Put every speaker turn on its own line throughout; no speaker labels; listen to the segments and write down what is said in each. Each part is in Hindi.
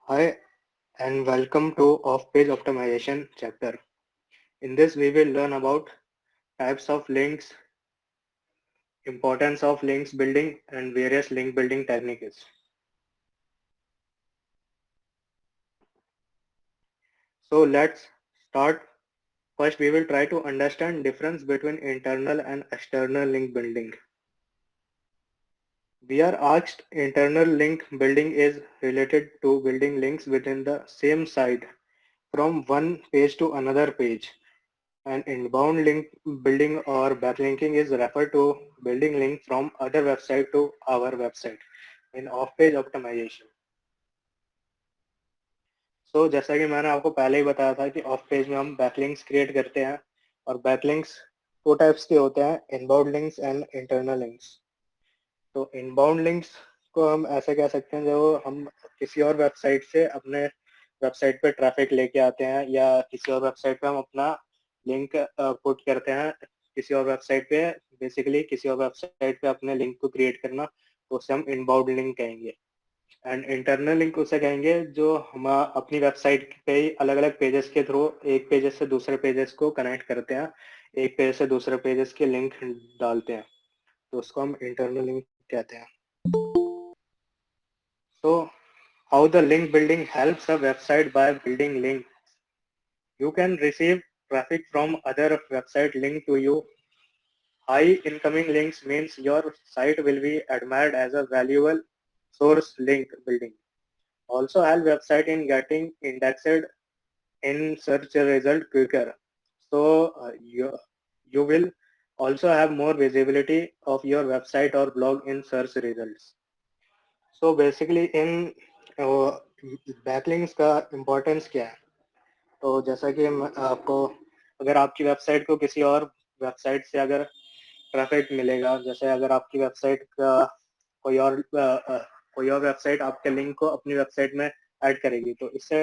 Hi and welcome to Off-Page Optimization chapter. In this we will learn about types of links, importance of links building and various link building techniques. So let's start. First we will try to understand difference between internal and external link building. We are asked internal link building is related to building links within the same site from one page to another page. An inbound link building or backlinking is referred to building link from other website to our website in off-page optimization. So जैसा कि मैंने आपको पहले ही बताया था कि ऑफ पेज में हम बैकलिंक्स क्रिएट करते हैं और बैकलिंक्स दो टाइप्स के होते हैं, inbound links and internal links. तो इनबाउंड लिंक्स को हम ऐसे कह सकते हैं जो हम किसी और वेबसाइट से अपने वेबसाइट पे ट्रैफिक लेके आते हैं या किसी और वेबसाइट पे हम अपना लिंक पुट करते हैं किसी और वेबसाइट पे, बेसिकली किसी और वेबसाइट पे अपने लिंक को क्रिएट करना, तो उसे हम इनबाउंड लिंक कहेंगे। एंड इंटरनल लिंक उसे कहेंगे जो हम अपनी वेबसाइट पे ही अलग अलग पेजेस के थ्रू एक पेजेस से दूसरे पेजेस को कनेक्ट करते हैं, एक पेज से दूसरे पेजेस के लिंक डालते हैं, तो उसको हम इंटरनल लिंक कहते हैं। So how the link building helps a website by building links. You can receive traffic from other website link to you. High incoming links means your site will be admired as a valuable source. Link building also help website in getting indexed in search result quicker. So you will also have more visibility of your website or blog in search results. So basically in backlinks का इम्पोर्टेंस क्या है? तो जैसा कि आपको, अगर आपकी वेबसाइट को किसी और वेबसाइट से अगर ट्रैफिक मिलेगा, जैसे अगर आपकी वेबसाइट का कोई और वेबसाइट आपके लिंक को अपनी वेबसाइट में ऐड करेगी, तो इससे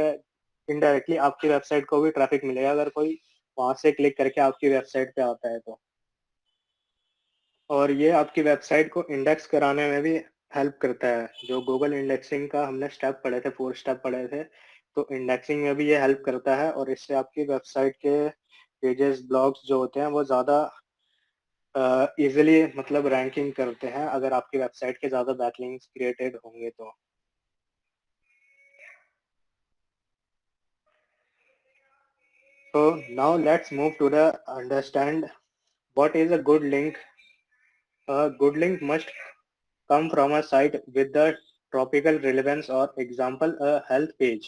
इनडायरेक्टली आपकी वेबसाइट को भी ट्रैफिक मिलेगा अगर कोई वहां से क्लिक करके आपकी वेबसाइट पे आता है तो। और ये आपकी वेबसाइट को इंडेक्स कराने में भी हेल्प करता है। जो गूगल इंडेक्सिंग का हमने स्टेप पढ़े थे, 4 स्टेप पढ़े थे, तो इंडेक्सिंग में भी ये हेल्प करता है और इससे आपकी वेबसाइट के पेजेस, ब्लॉग्स जो होते हैं वो ज़्यादा इजीली मतलब रैंकिंग करते हैं अगर आपकी वेबसाइट के ज़्यादा बैकलिंक्स क्रिएटेड होंगे तो। So now let's move to the understand what is a good link. A good link must come from a site with the topical relevance, or example a health page.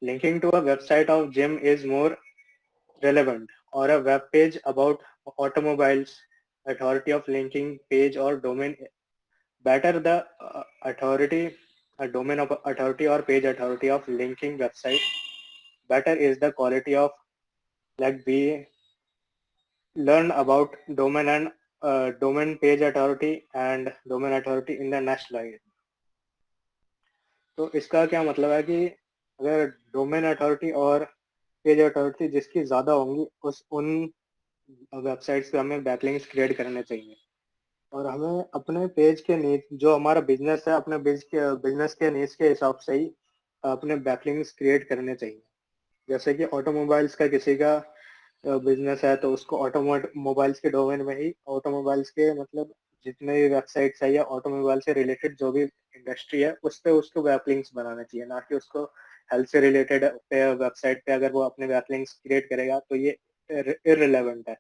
Linking to a website of gym is more relevant, or a web page about automobiles. Authority of linking page or domain, better the authority, a domain of authority or page authority of linking website, better is the quality of, like we learn about domain and domain page authority and domain authority in the next slide. तो इसका क्या मतलब है कि अगर डोमेन अथॉरिटी और पेज अथॉरिटी जिसकी ज़्यादा होंगी उन वेबसाइट्स पे हमें बैकलिंक्स क्रिएट करने चाहिए, और हमें अपने पेज के नीच, जो हमारा बिजनेस है, अपने बिजनेस के नीच के हिसाब से ही अपने बैकलिंक्स क्रिएट करने चाहिए। जैसे कि ऑटोमोबाइल्स का किसी का बिजनेस है तो उसको ऑटोमोबाइल्स के डोमेन में ही ऑटोमोबाइल्स के मतलब जितने भी वेबसाइट्स है या ऑटोमोबाइल से रिलेटेड जो भी इंडस्ट्री है उस पे उसको बैकलिंक्स बनाना चाहिए, ना कि उसको हेल्थ से रिलेटेड वेबसाइट पे अगर वो अपने बैकलिंक्स क्रिएट करेगा तो ये इररिलेवेंट है,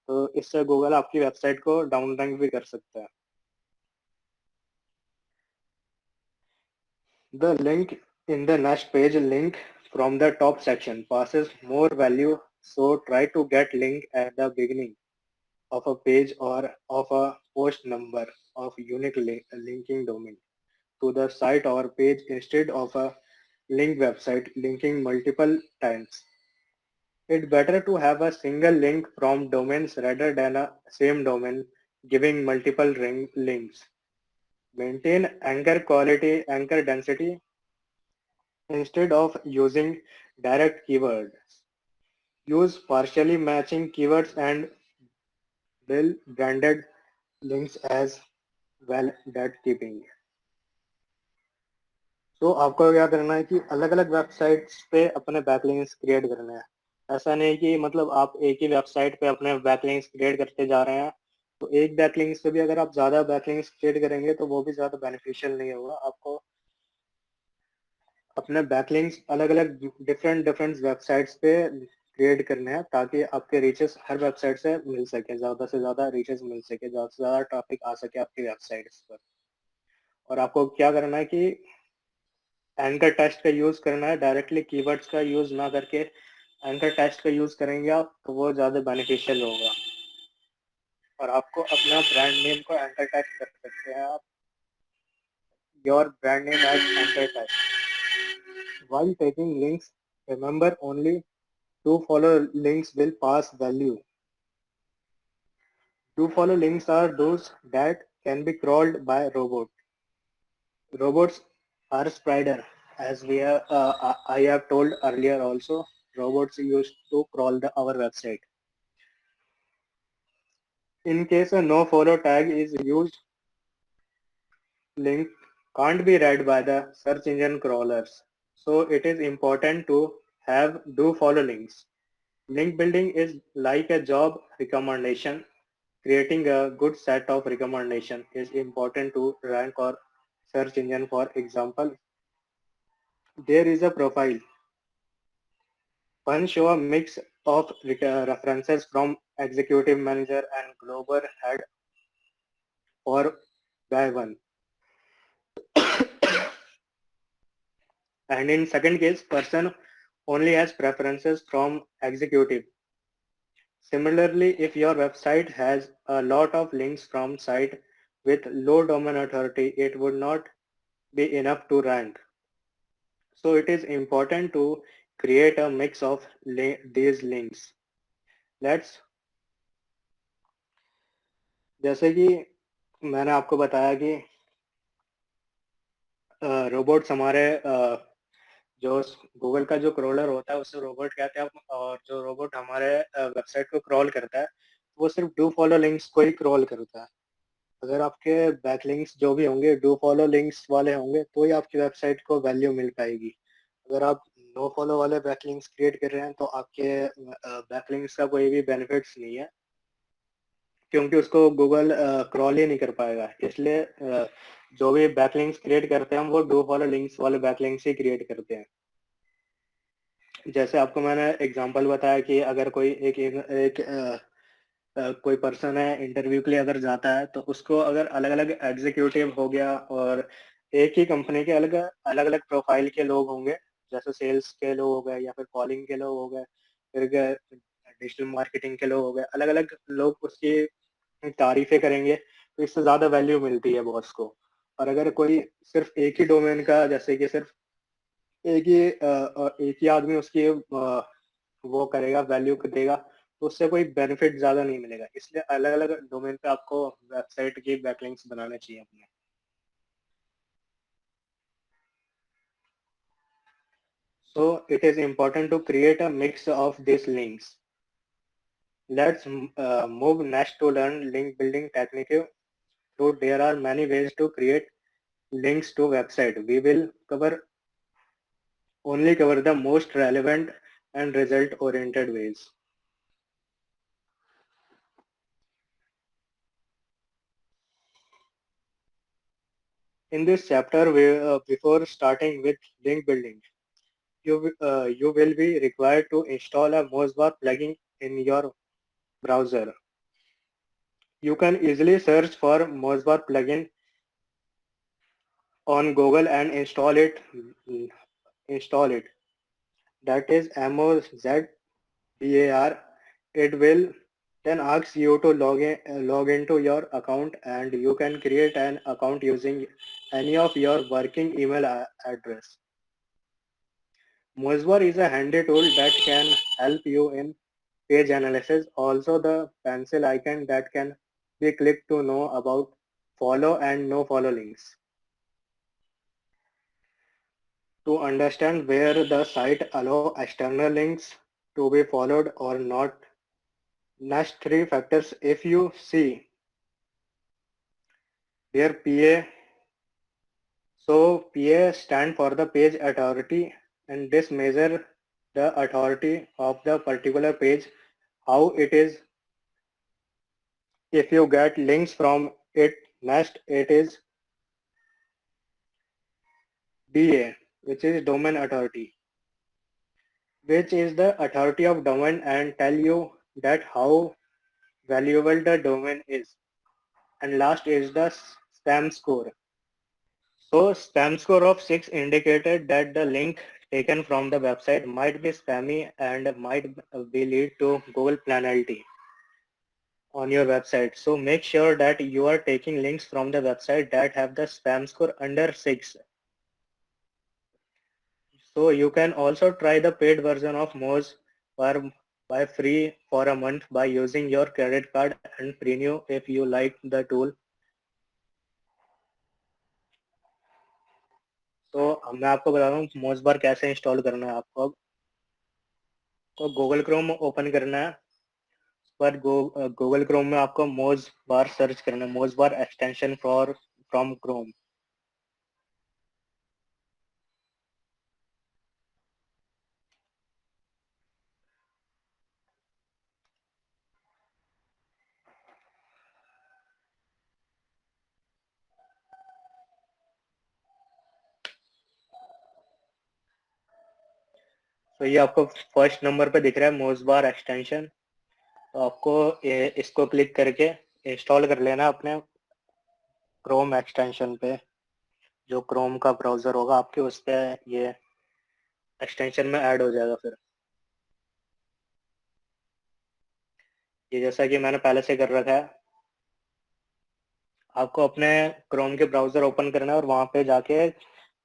तो इससे गूगल आपकी वेबसाइट को डाउन रैंक भी कर सकता है। The link in the next page link from the top section passes more value, so try to get link at the beginning of a page or of a post number of unique linking domain to the site or page instead of a link website linking multiple times. It's better to have a single link from domains rather than a same domain giving multiple links. Maintain anchor quality, anchor density instead of using direct keywords. Use partially matching keywords and build branded links as well that keeping. तो आपको क्या करना है कि अलग अलग वेबसाइट्स पे अपने बैकलिंक्स क्रिएट करने हैं। ऐसा नहीं कि मतलब आप एक ही वेबसाइट पे अपने बैकलिंक्स क्रिएट करते जा रहे हैं, तो एक बैकलिंक्स पे भी अगर आप ज्यादा बैकलिंक्स क्रिएट करेंगे तो वो भी ज्यादा बेनिफिशियल नहीं होगा। आपको अपने बैकलिंक्स अलग अलग डिफरेंट डिफरेंट वेबसाइट्स पे क्रिएट करने हैं, ताकि आपके रीचेस हर वेबसाइट से मिल सके, ज्यादा से ज्यादा रीचेस मिल सके, ज्यादा से ज्यादा ट्रैफिक आ सके आपकी वेबसाइट्स पर। और आपको क्या करना है कि एंकर टेस्ट का यूज करना है, डायरेक्टली कीवर्ड्स का यूज ना करके एंकर टेस्ट का यूज करेंगे आप, तो वो ज्यादा बेनिफिशियल होगा। और आपको अपना ब्रांड नेम को एंकर टेस्ट कर सकते हैं आप, your brand name as anchor test. While taking links, remember only do follow links will pass value. Do follow links are those that can be crawled by robot. Robots are spreader, as I have told earlier also. Robots used to crawl our website. In case a no follow tag is used, link can't be read by the search engine crawlers. So it is important to have do follow links. Link building is like a job recommendation. Creating a good set of recommendation is important to rank or search engine. For example, there is a profile. One show a mix of references from executive manager and global head for guy one. And in second case, person only has preferences from executive. Similarly, if your website has a lot of links from site with low domain authority, it would not be enough to rank. So it is important to create a mix of these links. Let's, जैसे कि मैंने आपको बताया कि रोबोट्स हमारे जो गूगल का जो क्रॉलर होता है उसे रोबोट कहते हैं, और जो रोबोट हमारे वेबसाइट को क्रॉल करता है वो सिर्फ डू फॉलो लिंक्स को ही क्रॉल करता है। अगर आपके बैकलिंक्स जो भी होंगे डू फॉलो लिंक्स वाले होंगे तो ही आपकी वेबसाइट को वैल्यू मिल पाएगी। अगर आप नो फॉलो वाले बैकलिंक्स क्रिएट कर रहे हैं तो आपके बैकलिंक्स का कोई भी बेनिफिट्स नहीं है, क्योंकि उसको गूगल क्रॉल ही नहीं कर पाएगा। इसलिए जो भी बैकलिंक्स क्रिएट करते हैं हम वो डू फॉलो लिंक्स वाले बैकलिंक्स ही क्रिएट करते हैं। जैसे आपको मैंने एग्जांपल बताया कि अगर कोई कोई पर्सन है इंटरव्यू के लिए अगर जाता है तो उसको अगर अलग अलग एग्जीक्यूटिव हो गया और एक ही कंपनी के अलग अलग अलग प्रोफाइल के लोग होंगे, जैसे सेल्स के लोग हो गए या फिर कॉलिंग के लोग हो गए, फिर डिजिटल मार्केटिंग के लोग हो गए, अलग अलग लोग उसकी तारीफें करेंगे तो इससे ज्यादा वैल्यू मिलती है बॉस को। और अगर कोई सिर्फ एक ही डोमेन का, जैसे कि सिर्फ एक ही आदमी उसकी वो करेगा, वैल्यू देगा, तो उससे कोई बेनिफिट ज्यादा नहीं मिलेगा। इसलिए अलग अलग डोमेन पे आपको वेबसाइट की बैकलिंक्स बनाने चाहिए अपने। So it is important to create a mix of these links. Let's move next to learn link building technique. So there are many ways to create links to website. We will only cover the most relevant and result oriented ways. In this chapter, before starting with link building, you will be required to install a Mozilla plugin in your browser. You can easily search for Mozilla plugin on Google and install it. Install it. That is Mozbar. It will then ask you to log into your account, and you can create an account using any of your working email address. Mozbar is a handy tool that can help you in page analysis. Also, the pencil icon that can be clicked to know about follow and no follow links. To understand where the site allow external links to be followed or not, next three factors. If you see their PA So PA stand for the page authority, and this measure the authority of the particular page, how it is. If you get links from it, next it is DA, which is domain authority, which is the authority of domain and tell you that how valuable the domain is. And last is the spam score. So spam score of 6 indicated that the link taken from the website might be spammy and might be lead to Google penalty on your website. So make sure that you are taking links from the website that have the spam score under 6. So you can also try the paid version of Moz for by free for a month by using your credit card and Premium if you like the tool. तो मैं आपको बता रहा हूँ मोज बार कैसे इंस्टॉल करना है आपको। अब तो गूगल क्रोम ओपन करना है। पर गूगल क्रोम में आपको मोज बार सर्च करना है, मोज बार एक्सटेंशन फॉर फ्रॉम क्रोम। तो ये आपको फर्स्ट नंबर पे दिख रहा है मोज बार एक्सटेंशन। तो आपको इसको क्लिक करके इंस्टॉल कर लेना अपने क्रोम एक्सटेंशन पे। जो क्रोम का ब्राउजर होगा आपके उस पे ये एक्सटेंशन में ऐड हो जाएगा। फिर ये जैसा कि मैंने पहले से कर रखा है, आपको अपने क्रोम के ब्राउजर ओपन करना है और वहां पे जाके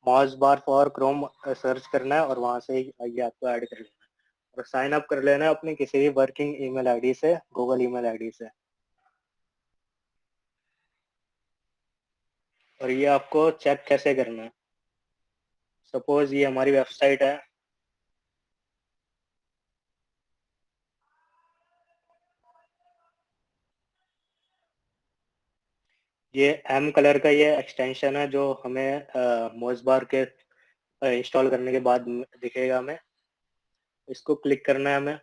मॉज बार फॉर क्रोम सर्च करना है और वहां से ये आपको ऐड कर लेना है और साइन अप कर लेना है अपनी किसी भी वर्किंग ईमेल आईडी से, गूगल ईमेल आईडी से। और ये आपको चेक कैसे करना है। सपोज ये हमारी वेबसाइट है, ये एम कलर का ये एक्सटेंशन है जो हमें मोज बार के इंस्टॉल करने के बाद दिखेगा हमें। इसको क्लिक करना है हमें।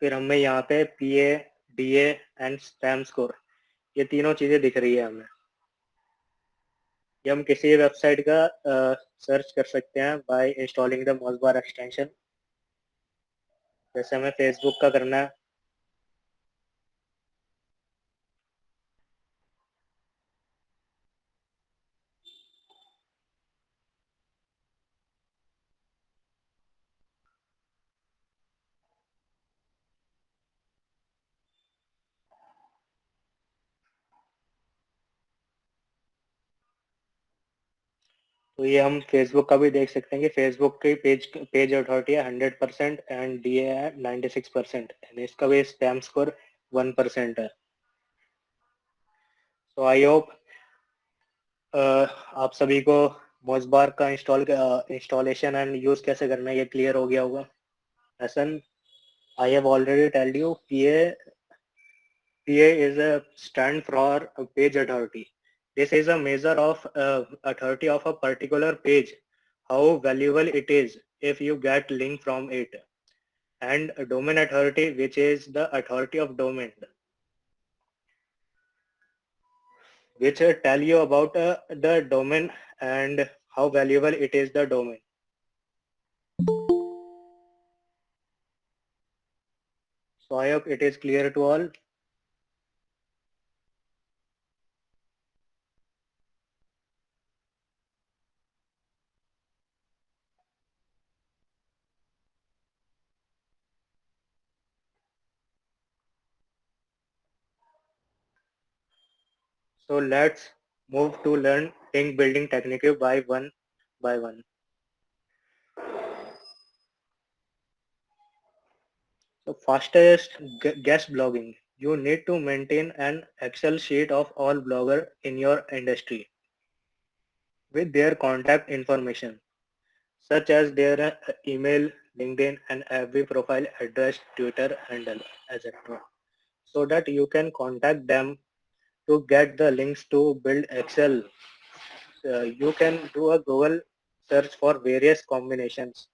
फिर हमें यहाँ पे PA, DA and spam score ये तीनों चीजें दिख रही है हमें। ये हम किसी वेबसाइट का सर्च कर सकते हैं बाय इंस्टॉलिंग द मोज़बार एक्सटेंशन। जैसे हमें फेसबुक का करना है। तो ये हम फेसबुक का भी देख सकते हैं कि फेसबुक की पेज अथॉरिटी है 100% एंड DA है 96% एंड इसका भी स्पैम स्कोर 1% है। तो आई होप आप सभी को मोज़बार का इंस्टॉलेशन एंड यूज कैसे करना है ये क्लियर हो गया होगा। Lesson I have already told you PA is a stand for a page authority. This is a measure of authority of a particular page, how valuable it is if you get link from it. And a domain authority, which is the authority of domain, which tell you about the domain and how valuable it is the domain. So I hope it is clear to all. So let's move to learn link building technique by one by one. So fastest guest blogging. You need to maintain an Excel sheet of all bloggers in your industry with their contact information, such as their email, LinkedIn, and every profile address, Twitter handle, etc. So that you can contact them to get the links to build Excel. You can do a Google search for various combinations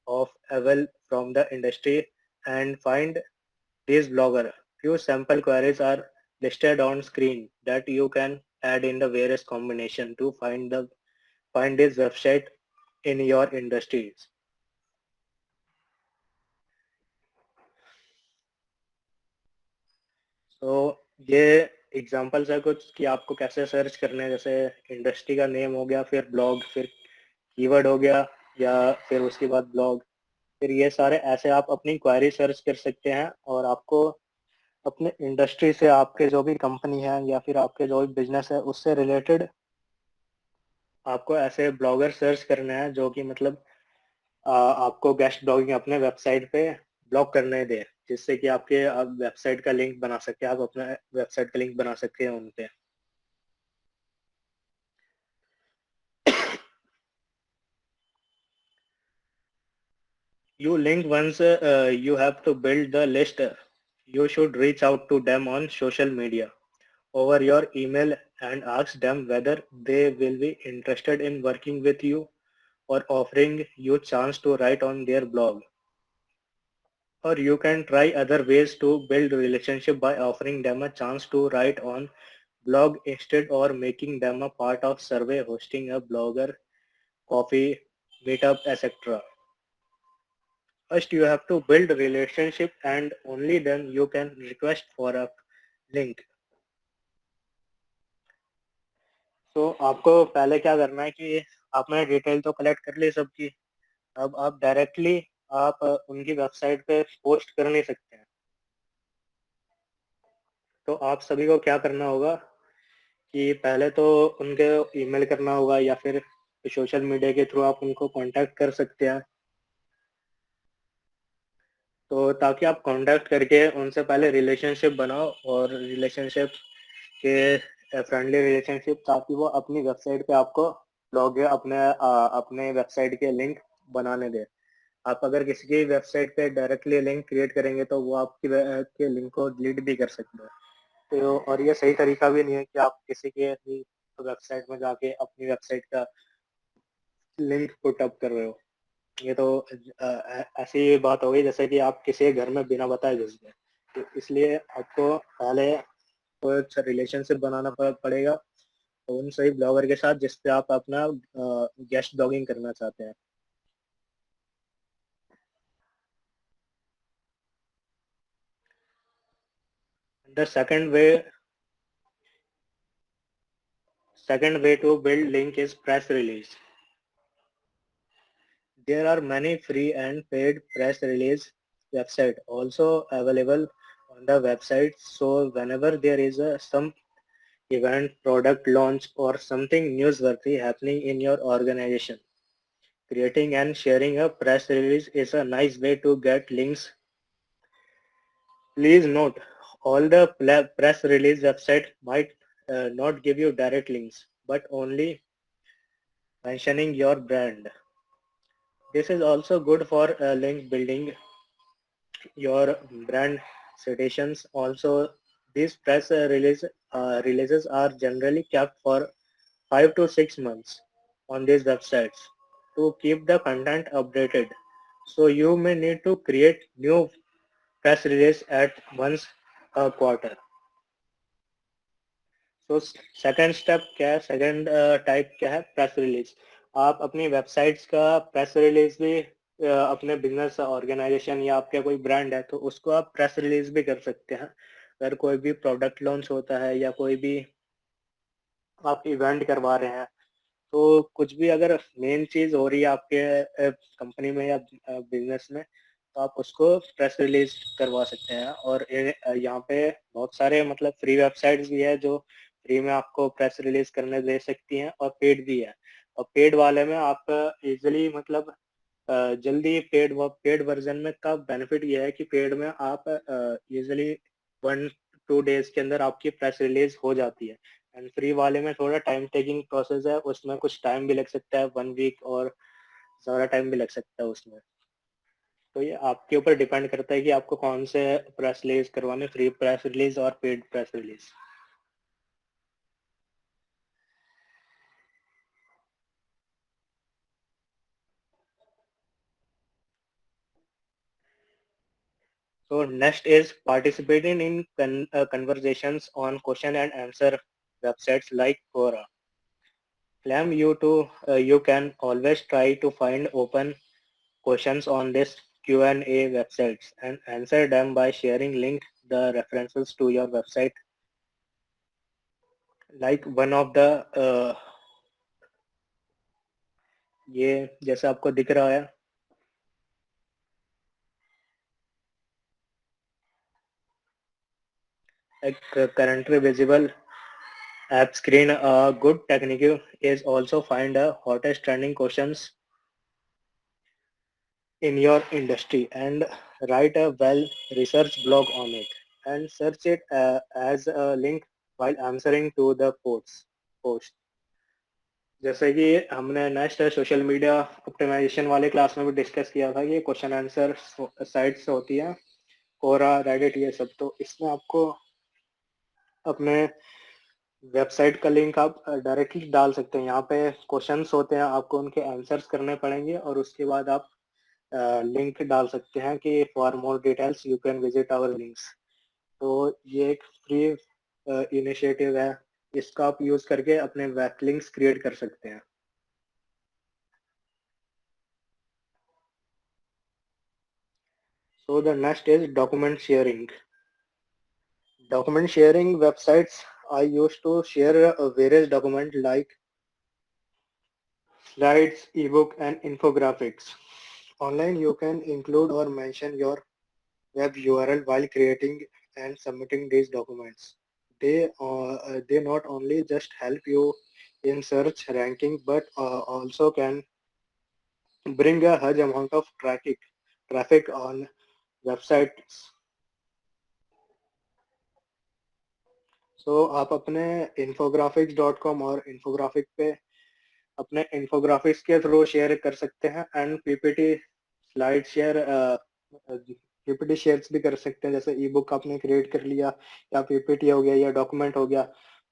of Excel from the industry and find these blogger. Few sample queries are listed on screen that you can add in the various combination to find this website in your industries. तो ये एग्जांपल्स है कुछ कि आपको कैसे सर्च करने हैं, जैसे इंडस्ट्री का नेम हो गया, फिर ब्लॉग, फिर कीवर्ड हो गया, या फिर उसके बाद ब्लॉग, फिर ये सारे ऐसे आप अपनी क्वेरी सर्च कर सकते हैं और आपको अपने इंडस्ट्री से, आपके जो भी कंपनी है या फिर आपके जो भी बिजनेस है उससे रिलेटेड आपको ऐसे ब्लॉगर सर्च करने हैं जो कि मतलब आपको गेस्ट ब्लॉगिंग अपने वेबसाइट पे ब्लॉग करने दे, जिससे कि आपके वेबसाइट का लिंक बना सके, आप अपना वेबसाइट का लिंक बना सकते हैं उन पे. You link once you have to build the list. You should reach out to them on social media over your email and ask them whether they will be interested in working with you or offering you chance to write on their blog. Or you can try other ways to build relationship by offering them a chance to write on blog instead, or making them a part of survey, hosting a blogger coffee meetup, etc. First, you have to build relationship and only then you can request for a link. तो आपको पहले क्या करना है कि आपने डिटेल तो कलेक्ट कर ली सबकी, अब आप डायरेक्टली आप उनकी वेबसाइट पे पोस्ट कर नहीं सकते हैं. तो आप सभी को क्या करना होगा कि पहले तो उनके ईमेल करना होगा या फिर सोशल मीडिया के थ्रू आप उनको कांटेक्ट कर सकते हैं. तो ताकि आप कांटेक्ट करके उनसे पहले रिलेशनशिप बनाओ, और रिलेशनशिप के फ्रेंडली रिलेशनशिप, ताकि वो अपनी वेबसाइट पे आपको ब्लॉग या अपने वेबसाइट के लिंक बनाने दे. आप अगर किसी की वेबसाइट पे डायरेक्टली लिंक क्रिएट करेंगे तो वो आपकी के लिंक को डिलीट भी कर सकते हैं. तो और ये सही तरीका भी नहीं है कि आप किसी के वेबसाइट में जाके अपनी वेबसाइट का लिंक पुट अप कर रहे हो. ये तो ऐसी बात हो गई जैसे कि आप किसी के घर में बिना बताए घुस गए. तो इसलिए आपको पहले तो अच्छा रिलेशनशिप बनाना पड़ेगा उन सही ब्लॉगर के साथ जिस पे आप अपना गेस्ट ब्लॉगिंग करना चाहते हैं. The second way to build link is press release. There are many free and paid press release website also available on the website. So whenever there is some event, product launch, or something newsworthy happening in your organization, creating and sharing a press release is a nice way to get links. Please note, all the press release website might not give you direct links, but only mentioning your brand. This is also good for link building your brand citations. Also, these press releases are generally kept for 5 to 6 months on these websites to keep the content updated. So you may need to create new press release at once a quarter. तो सेकंड स्टेप क्या है, सेकंड टाइप क्या है, प्रेस रिलीज. आप अपनी वेबसाइट्स का प्रेस रिलीज भी अपने बिजनेस ऑर्गेनाइजेशन या आपका कोई ब्रांड है तो उसको आप प्रेस रिलीज भी कर सकते हैं. अगर कोई भी प्रोडक्ट लॉन्च होता है या कोई भी आप इवेंट करवा रहे हैं, तो कुछ भी अगर मेन चीज हो रही है आपके कंपनी में या बिजनेस में, तो आप उसको प्रेस रिलीज करवा सकते हैं. और यहाँ पे बहुत सारे मतलब फ्री वेबसाइट्स भी है जो फ्री में आपको प्रेस रिलीज करने दे सकती हैं, और पेड भी है. और पेड वाले में आप इजिली मतलब जल्दी पेड वर्जन में का बेनिफिट ये है कि पेड में आप इजिली 1-2 डेज के अंदर आपकी प्रेस रिलीज हो जाती है. एंड फ्री वाले में थोड़ा टाइम टेकिंग प्रोसेस है, उसमें कुछ टाइम भी लग सकता है, 1 वीक और ज़्यादा टाइम भी लग सकता है उसमें. तो ये आपके ऊपर डिपेंड करता है कि आपको कौन से प्रेस रिलीज करवाने, फ्री प्रेस रिलीज और paid press release. So next is participating in conversations on question and answer websites like Quora. Claim you can always try to find open questions on this Q&A websites and answer them by sharing link the references to your website. Like one of the ये जैसा आपको दिख रहा है currently visible app screen. A good technique is also find a hottest trending questions in your industry and write a well researched blog on it and search it as a link while answering to the post. जैसे कि हमने नेक्स्ट सोशल मीडिया ऑप्टिमाइजेशन वाले क्लास में भी डिस्कस किया था कि क्वेश्चन आंसर साइट्स होती है कोरा रेडिट ये सब, तो इसमें आपको अपने वेबसाइट का लिंक आप डायरेक्टली डाल सकते हैं। यहाँ पे क्वेश्चंस होते हैं, आपको उनके आंसर्स करने पड़ेंगे और उसके बाद आप लिंक डाल सकते हैं कि for more details you can visit our links. तो ये एक फ्री इनिशिएटिव है, इसका आप यूज करके अपने वेब लिंक्स क्रिएट कर सकते हैं। So the next is document sharing. Document sharing websites I used to share various documents like slides, ebook, and infographics. Online, you can include or mention your web URL while creating and submitting these documents. They not only just help you in search ranking, but also can bring a huge amount of traffic on websites. आप अपने infographics.com और infographic पे अपने infographics के थ्रू शेयर कर सकते हैं and PPT slide share PPT shares भी कर सकते हैं। जैसे ई बुक आपने क्रिएट कर लिया या पीपीटी हो गया या डॉक्यूमेंट हो गया,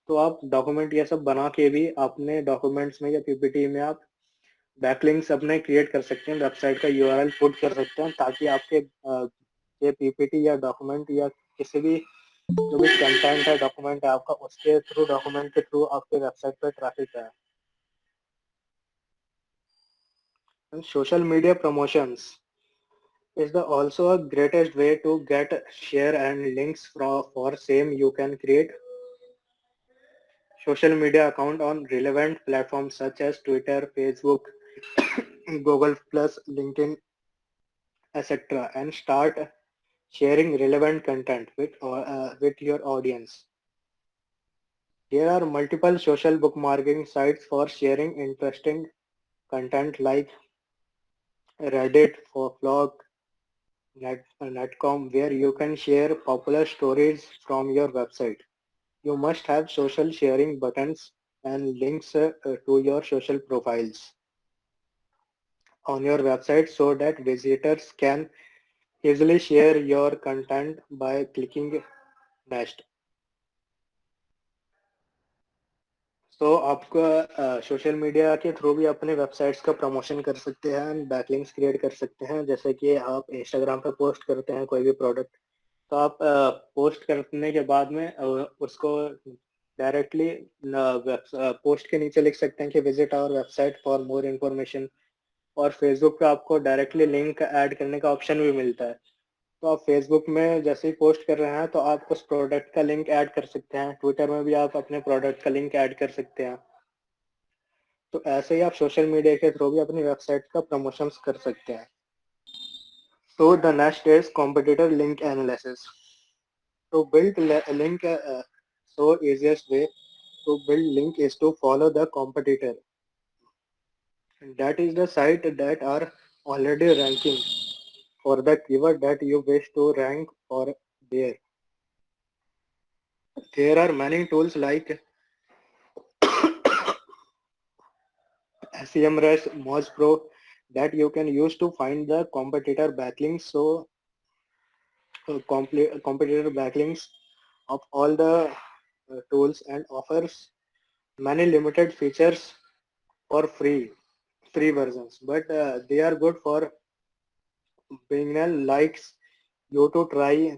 तो आप डॉक्यूमेंट ये सब बना के भी अपने डॉक्यूमेंट्स में या पीपीटी में आप बैकलिंक्स अपने क्रिएट कर सकते हैं, वेबसाइट का यूआरएल पुट कर सकते हैं ताकि आपके ये पीपीटी या डॉक्यूमेंट या किसी भी जो भी कंटेंट है डॉक्यूमेंट है आपका, उसके थ्रू डॉक्यूमेंट के थ्रू आपके वेबसाइट पर ट्रैफिक है। Social media promotions is the also a greatest way to get share and links for same. You can create social media account on relevant platforms such as Twitter, Facebook, Google Plus, LinkedIn, etc. and start sharing relevant content with your audience. There are multiple social bookmarking sites for sharing interesting content like Reddit, for blog, Netcom, where you can share popular stories from your website. You must have social sharing buttons and links to your social profiles on your website so that visitors can easily share your content by clicking next. तो आपका सोशल मीडिया के थ्रू भी अपने वेबसाइट्स का प्रमोशन कर सकते हैं, बैकलिंक्स क्रिएट कर सकते हैं। जैसे कि आप इंस्टाग्राम पे पोस्ट करते हैं कोई भी प्रोडक्ट, तो आप पोस्ट करने के बाद में उसको डायरेक्टली पोस्ट के नीचे लिख सकते हैं कि visit our website for more information. और फेसबुक पे आपको डायरेक्टली लिंक ऐड करने का ऑप्शन भी मिलता है। तो आप फेसबुक में जैसे ही पोस्ट कर रहे हैं तो आप उस प्रोडक्ट का लिंक ऐड कर सकते हैं। ट्विटर में भी आप अपने प्रोडक्ट का लिंक ऐड कर सकते हैं। तो ऐसे ही आप सोशल मीडिया के थ्रू भी अपनी वेबसाइट का प्रमोशन कर सकते हैं। तो the next is competitor link analysis. To build a link, so easiest way to build link is to follow the competitor. That is the site that are already ranking for the keyword that you wish to rank for there. There are many tools like SEMrush, Mozpro that you can use to find the competitor backlinks. So competitor backlinks of all the tools and offers many limited features for free versions, but they are good for beginner likes you to try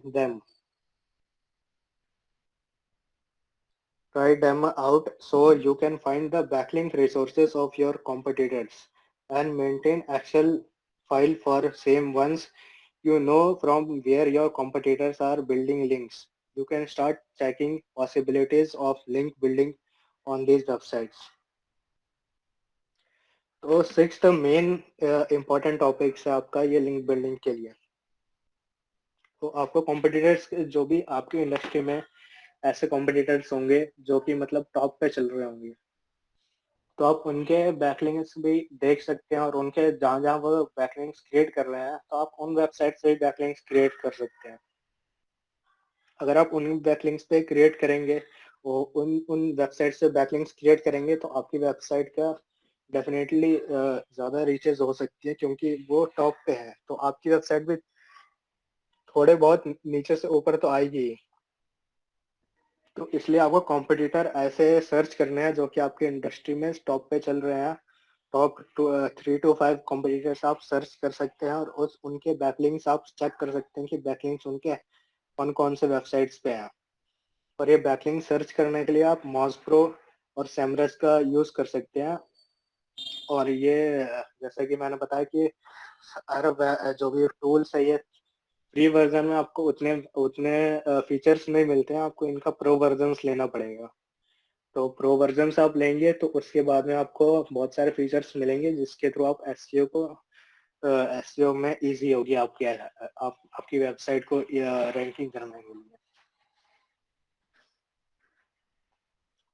them out so you can find the backlink resources of your competitors and maintain Excel file for same ones you know from where your competitors are building links. You can start checking possibilities of link building on these websites. तो सिक्स्थ मेन इम्पोर्टेंट टॉपिक है आपका ये लिंक बिल्डिंग के लिए. तो आपको कॉम्पिटिटर्स जो भी आपकी इंडस्ट्री में ऐसे कॉम्पिटिटर्स होंगे जो कि मतलब टॉप पे चल रहे होंगे, तो आप उनके बैकलिंक्स भी देख सकते हैं और उनके जहाँ जहाँ वो बैकलिंक्स क्रिएट कर रहे हैं तो आप उन वेबसाइट से बैकलिंक्स क्रिएट कर सकते हैं. अगर आप उन बैकलिंक्स पे क्रिएट करेंगे वो उन वेबसाइट से बैकलिंक्स क्रिएट करेंगे तो आपकी वेबसाइट का डेफिनेटली ज़्यादा रीचेस हो सकती है क्योंकि वो टॉप पे है, तो आपकी वेबसाइट भी थोड़े बहुत नीचे से ऊपर तो आएगी. तो इसलिए आपको कॉम्पिटिटर ऐसे सर्च करने हैं जो कि आपके इंडस्ट्री में टॉप पे चल रहे हैं. टॉप 3 to 5 कॉम्पिटिटर्स आप सर्च कर सकते हैं और उस उनके बैकलिंक्स आप चेक कर सकते हैं कि बैकलिंक्स उनके कौन कौन से वेबसाइट्स पे हैं. और ये बैकलिंक सर्च करने के लिए आप मॉज़प्रो और सेमरस का यूज़ कर सकते हैं. और ये जैसा कि मैंने बताया कि जो भी टूल्स है ये फ्री वर्जन में आपको उतने उतने फीचर्स नहीं मिलते हैं, आपको इनका प्रो वर्जन्स लेना पड़ेगा. तो प्रो वर्जन्स आप लेंगे तो उसके बाद में आपको बहुत सारे फीचर्स मिलेंगे जिसके थ्रू आप एसईओ को एसईओ में इजी होगी आपकी वेबसाइट को रैंकिंग करने के लिए.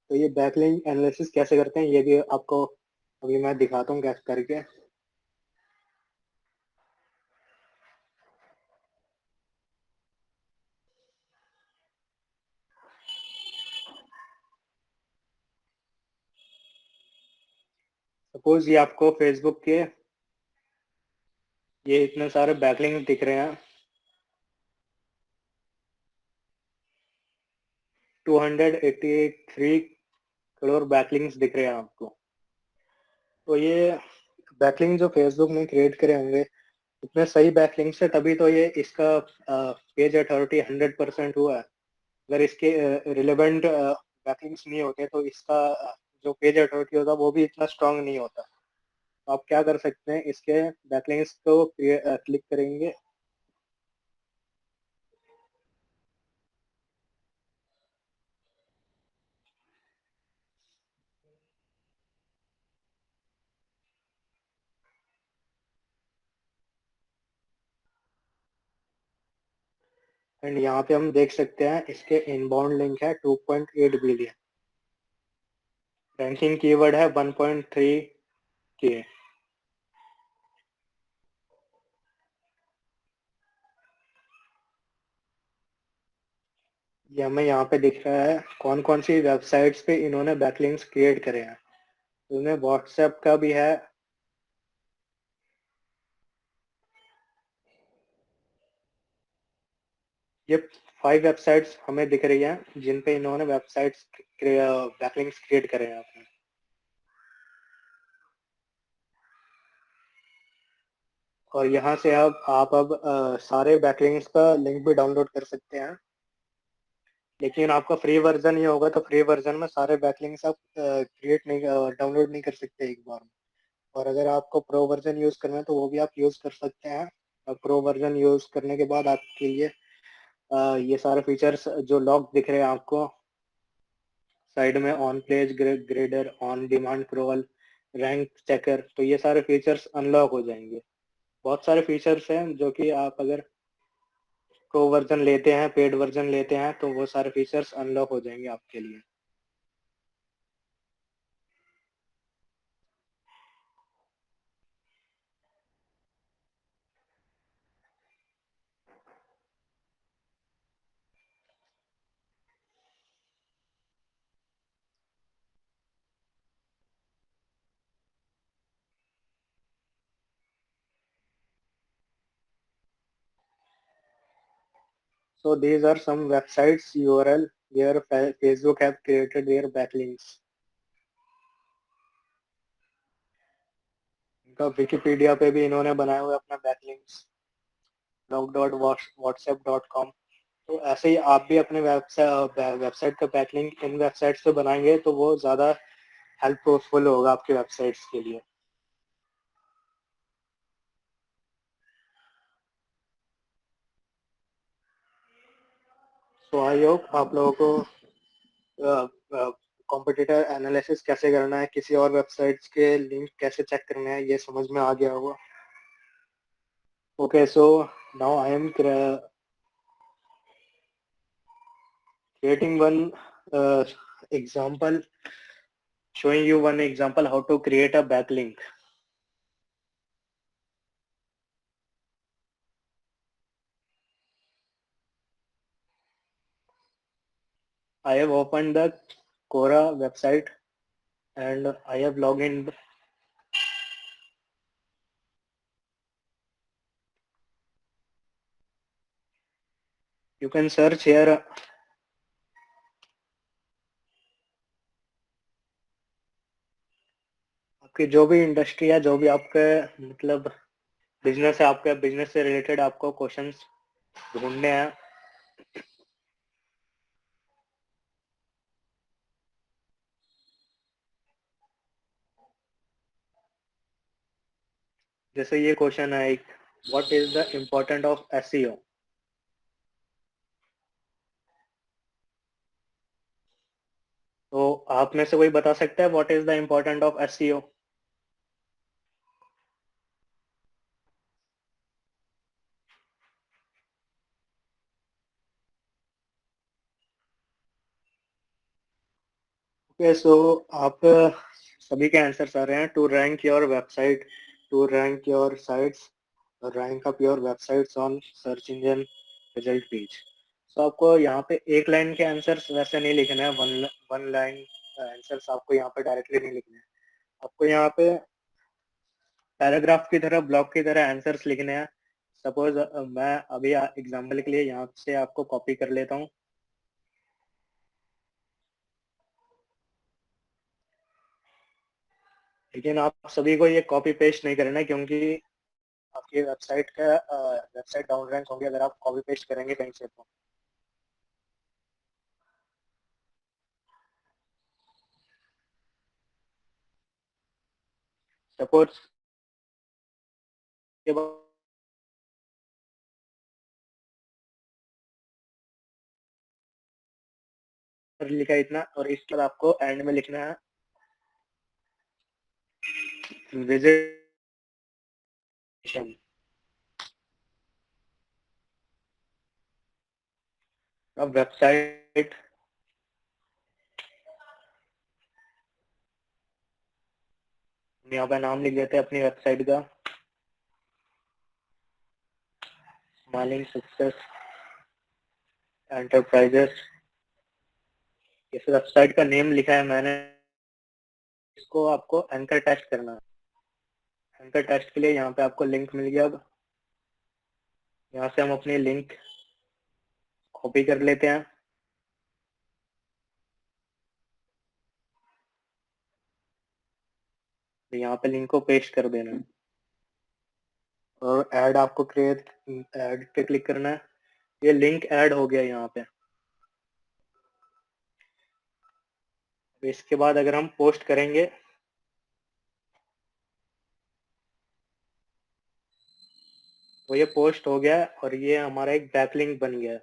तो ये बैकलिंक एनालिसिस कैसे करते हैं ये भी आपको अभी मैं दिखाता हूँ कैसे करके. सपोज ये आपको फेसबुक के ये इतने सारे बैकलिंक दिख रहे हैं. 283 करोड़ बैकलिंक्स दिख रहे हैं आपको. तो ये बैकलिंक जो फेसबुक ने क्रिएट करे होंगे इतने सही बैकलिंक्स है तभी तो ये इसका पेज अथॉरिटी 100% हुआ है. अगर इसके रिलेवेंट बैकलिंक्स नहीं होते तो इसका जो पेज अथॉरिटी होता वो भी इतना स्ट्रांग नहीं होता. तो आप क्या कर सकते हैं, इसके बैकलिंक्स को क्लिक करेंगे. एंड यहाँ पे हम देख सकते हैं इसके इनबाउंड लिंक है 2.8 बिलियन. रैंकिंग कीवर्ड है 1.3 के. ये हमें यहाँ पे दिख रहा है कौन कौन सी वेबसाइट्स पे इन्होंने बैकलिंक्स क्रिएट करे हैं. इसमें व्हाट्सएप का भी है. ये 5 वेबसाइट्स हमें दिख रही हैं जिन पे इन्होंने वेबसाइट्स बैकलिंक्स क्रिएट करे हैं आपने. और यहाँ से आप अब सारे बैकलिंक्स का लिंक भी डाउनलोड कर सकते हैं. लेकिन आपका फ्री वर्जन ये होगा तो फ्री वर्जन में सारे बैकलिंक्स आप क्रिएट नहीं डाउनलोड नहीं कर सकते एक बार में. और अगर आपको प्रो वर्जन यूज करना है तो वो भी आप यूज कर सकते हैं. और प्रो वर्जन यूज करने के बाद आपके लिए ये सारे फीचर्स जो लॉक दिख रहे हैं आपको साइड में, on page grader, on demand crawl, rank checker, तो ये सारे फीचर्स अनलॉक हो जाएंगे. बहुत सारे फीचर्स हैं जो कि आप अगर प्रो वर्जन लेते हैं, पेड वर्जन लेते हैं तो वो सारे फीचर्स अनलॉक हो जाएंगे आपके लिए. So these are some websites URL where Facebook have created their backlinks. इनका विकिपीडिया पे भी इन्होंने बनाए हुए अपना बैकलिंक्स. blog.whatsapp.com। तो ऐसे ही आप भी अपने वेबसाइट का बैकलिंक इन वेबसाइट्स पे बनाएंगे तो वो ज़्यादा हेल्पफुल होगा आपके वेबसाइट्स के लिए। तो आई होप आप लोगों को कॉम्पिटिटर एनालिसिस कैसे करना है, किसी और वेबसाइट्स के लिंक कैसे चेक करने हैं, ये समझ में आ गया होगा। Okay, so now I am creating one example, showing you one example how to create a backlink. I have opened the Quora website and I have logged in. You can search here आपकी जो भी इंडस्ट्री है, जो भी आपके मतलब बिजनेस है, आपके बिजनेस से रिलेटेड आपको क्वेश्चंस ढूंढने हैं। जैसे ये क्वेश्चन है एक, what is the important of SEO. तो आप में से कोई बता सकता है what is the important of SEO. Okay, so आप सभी के आंसर्स आ रहे हैं। To rank your website, to rank your sites, rank up your websites on search engine result page. तो आपको यहाँ पे एक लाइन के आंसर्स वैसे नहीं लिखना है, वन लाइन आंसर्स आपको यहाँ पे डायरेक्टली नहीं लिखने हैं। आपको यहाँ पे पैराग्राफ की तरह, ब्लॉक की तरह आंसर्स लिखने हैं। सपोज मैं अभी एग्जाम्पल के लिए यहाँ से आपको कॉपी कर लेता हूँ। लेकिन आप सभी को ये कॉपी पेस्ट नहीं करना है, क्योंकि आपकी वेबसाइट डाउन रैंक होगी अगर आप कॉपी पेस्ट करेंगे कहीं से। तो सपोज के बाद लिखा इतना, और इसके बाद आपको एंड में लिखना है विजिट। अब वेबसाइट यहाँ पे नाम लिख देते हैं अपनी वेबसाइट का, स्माइलिंग सक्सेस एंटरप्राइजेस। इस वेबसाइट का नेम लिखा है मैंने, इसको आपको एंकर टेस्ट करना है। एंकर टेस्ट के लिए यहाँ पे आपको लिंक मिल गया। अब यहाँ से हम अपनी लिंक कॉपी कर लेते हैं। यहाँ पे लिंक को पेस्ट कर देना है और ऐड आपको क्रिएट, ऐड पे क्लिक करना है। ये लिंक ऐड हो गया यहाँ पे। इसके बाद अगर हम पोस्ट करेंगे तो ये पोस्ट हो गया और ये हमारा एक बैकलिंक बन गया।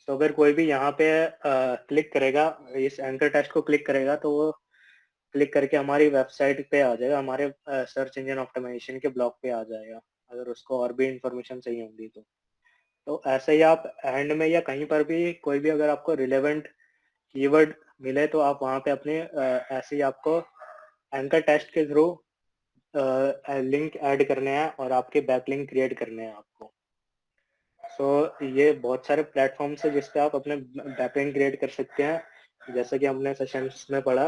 तो अगर कोई भी यहाँ पे क्लिक करेगा, इस एंकर टेस्ट को क्लिक करेगा, तो वो क्लिक करके हमारी वेबसाइट पे आ जाएगा, हमारे सर्च इंजन ऑप्टिमाइजेशन के ब्लॉग पे आ जाएगा, अगर उसको और भी इंफॉर्मेशन चाहिए होगी तो। तो ऐसे ही आप एंड में या कहीं पर भी कोई भी अगर आपको रिलेवेंट कीवर्ड मिले तो आप वहाँ पे अपने ऐसे ही आपको एंकर टेस्ट के थ्रू लिंक ऐड करने हैं और आपके बैकलिंक क्रिएट करने हैं आपको। सो ये बहुत सारे प्लेटफॉर्म्स है जिस पे आप अपने बैकलिंक क्रिएट कर सकते हैं, जैसे कि हमने सेशंस में पढ़ा।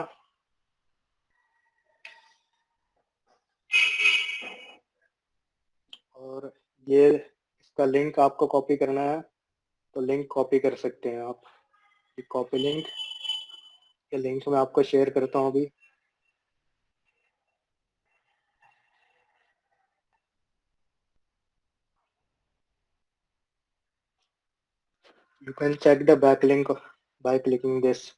और ये इसका लिंक आपको कॉपी करना है तो लिंक कॉपी कर सकते हैं आप। कॉपी लिंक, ये लिंक मैं आपको शेयर करता हूँ अभी। You can check the backlink by clicking this.